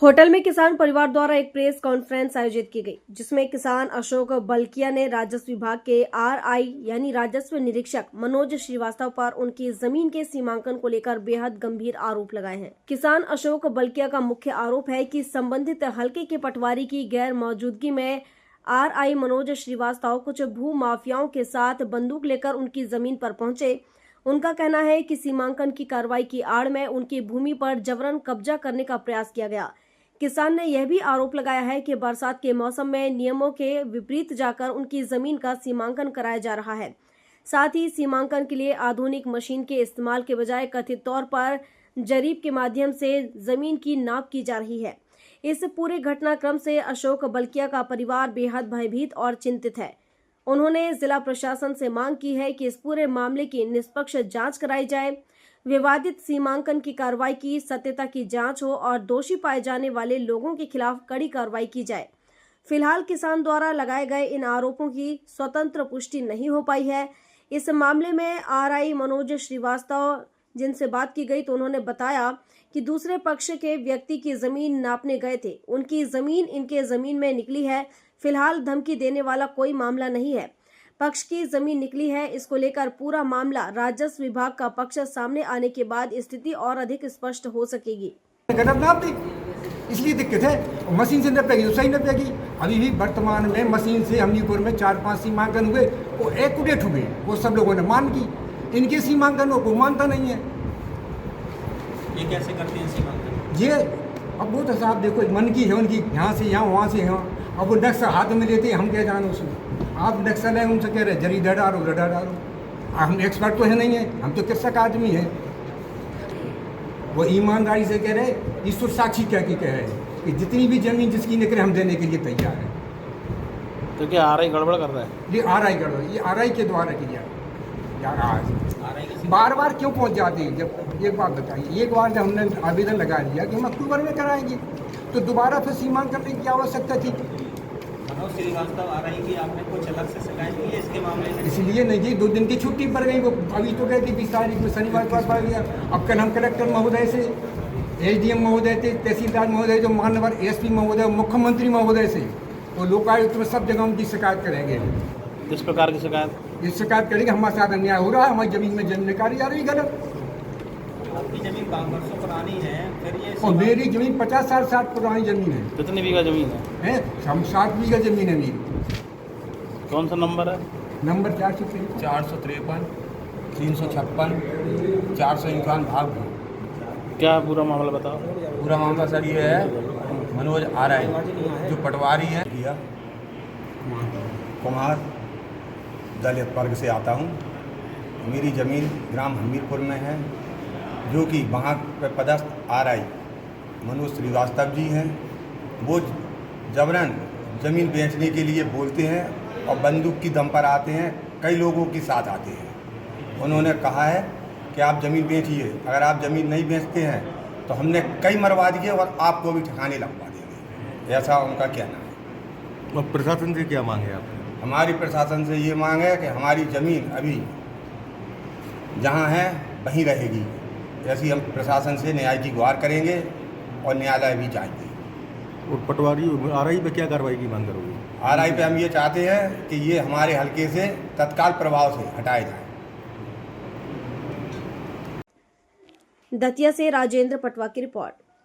Hotel में किसान परिवार द्वारा एक प्रेस कॉन्फ्रेंस आयोजित की गई, जिसमें किसान अशोक बल्किया ने राजस्व विभाग के आरआई यानी राजस्व निरीक्षक मनोज श्रीवास्तव पर उनकी जमीन के सीमांकन को लेकर बेहद गंभीर आरोप लगाए हैं। किसान अशोक बल्किया का मुख्य आरोप है कि संबंधित हलके के पटवारी की गैर मौजूदगी में आरआई मनोज श्रीवास्तव कुछ भू माफियाओं के साथ बंदूक लेकर उनकी जमीन पर पहुंचे। उनका कहना है कि सीमांकन की कार्रवाई की आड़ में उनकी भूमि पर जबरन कब्जा करने का प्रयास किया गया। किसान ने यह भी आरोप लगाया है कि बरसात के मौसम में नियमों के विपरीत जाकर उनकी जमीन का सीमांकन कराया जा रहा है। साथ ही सीमांकन के लिए आधुनिक मशीन के इस्तेमाल के बजाय कथित तौर पर जरीब के माध्यम से जमीन की नाप की जा रही है। इस पूरे घटनाक्रम से अशोक बल्किया का परिवार बेहद भयभीत और चिंतित है। उन्होंने जिला प्रशासन से मांग की है कि इस पूरे मामले की निष्पक्ष जांच कराई जाए, विवादित सीमांकन की कार्रवाई की सत्यता की जांच हो और दोषी पाए जाने वाले लोगों के खिलाफ कड़ी कार्रवाई की जाए। फिलहाल किसान द्वारा लगाए गए इन आरोपों की स्वतंत्र पुष्टि नहीं हो पाई है। इस मामले में आरआई मनोज श्रीवास्तव जिनसे बात की गई तो उन्होंने बताया कि दूसरे पक्ष के व्यक्ति की जमीन नापने गए थे, उनकी जमीन इनके जमीन में निकली है। फिलहाल धमकी देने वाला कोई मामला नहीं है, पक्ष की जमीन निकली है। इसको लेकर पूरा मामला राजस्व विभाग का पक्ष सामने आने के बाद स्थिति और अधिक स्पष्ट हो सकेगी। इसलिए दिक्कत है, मशीन से नपेगी तो सही नपेगी। अभी भी वर्तमान में मशीन से हमीरपुर में 4-5 सीमांकन हुए, वो एक्यूरेट हुए, वो सब लोगों ने मान की। इनके सीमांकनों को मानता नहीं है। ये कैसे करते हैं सीमांकन? ये अब वो तो साहब देखो, मन की है उनकी, यहाँ से यहाँ, वहाँ से यहाँ। अब वो नक्शा हाथ में लेते हैं, हम क्या जानो उसमें। आप नक्शा लें, उनसे कह रहे जरी डालो। हम एक्सपर्ट तो है नहीं है, हम तो कृषक आदमी हैं। वो ईमानदारी से कह रहे, ईश्वर साक्षी क्या की कह रहे कि जितनी भी जमीन जिसकी निकले हम देने के लिए तैयार हैं। तो क्या आरआई गड़बड़ कर रहा है? ये आरआई गड़बड़, ये आरआई के द्वारा किया यार। आज बार बार क्यों पहुंच जाते हैं? जब एक बात बताइए, एक बार जब हमने आवेदन लगा दिया कि हम अक्टूबर में कराएंगे, तो दोबारा फिर सीमांकन करने की आवश्यकता थी। मनोज श्रीवास्तव आरआई की आपने कुछ अलग से शिकायत की है इसके मामले में? इसलिए नहीं जी, 2 दिन की छुट्टी पड़ गई। वो अभी तो गए थे 20 तारीख में, शनिवार को पड़ गया। अब कल हम कलेक्टर महोदय से, एसडीएम महोदय थे, तहसीलदार महोदय, जो माननीय एसपी महोदय, मुख्यमंत्री महोदय से, वो लोकायुक्त में सब जगह उनकी शिकायत करेंगे। किस प्रकार की शिकायत? ये शिकायत करेंगे हमारे साथ अन्याय हो रहा है, हमारी जमीन में जमीन निकाली जा रही गलत। आपकी जमीन 5 वर्षों पुरानी है, फिर ये और मेरी जमीन 50 साल 60 पुरानी जमीन है। कितनी बीघा जमीन है? 60 बीघा जमीन है मेरी। कौन सा नंबर है? नंबर 453 356 451 भाग 2। क्या पूरा मामला बताओ। पूरा मामला सर ये है, मनोज आरआई जो पटवारी हैं, कुमार दलित वर्ग से आता हूँ। मेरी ज़मीन ग्राम हमीरपुर में है, जो कि वहाँ पे पदस्थ आरआई मनोज श्रीवास्तव जी हैं। वो जबरन ज़मीन बेचने के लिए बोलते हैं और बंदूक की दम पर आते हैं, कई लोगों के साथ आते हैं। उन्होंने कहा है कि आप ज़मीन बेचिए, अगर आप ज़मीन नहीं बेचते हैं तो हमने कई मरवा दिए और आपको भी ठिकाने लगवा देंगे, ऐसा उनका कहना है। और प्रशासन से क्या मांगे आप? हमारी प्रशासन से ये मांग है कि हमारी ज़मीन अभी जहाँ है वहीं रहेगी। ऐसी हम प्रशासन से न्याय की गुहार करेंगे और न्यायालय भी जाएंगे। और पटवारी आरआई पे क्या कार्रवाई की मांग करोगे? आरआई पे हम ये चाहते हैं कि ये हमारे हलके से तत्काल प्रभाव से हटाए जाए। दतिया से राजेंद्र पटवा की रिपोर्ट।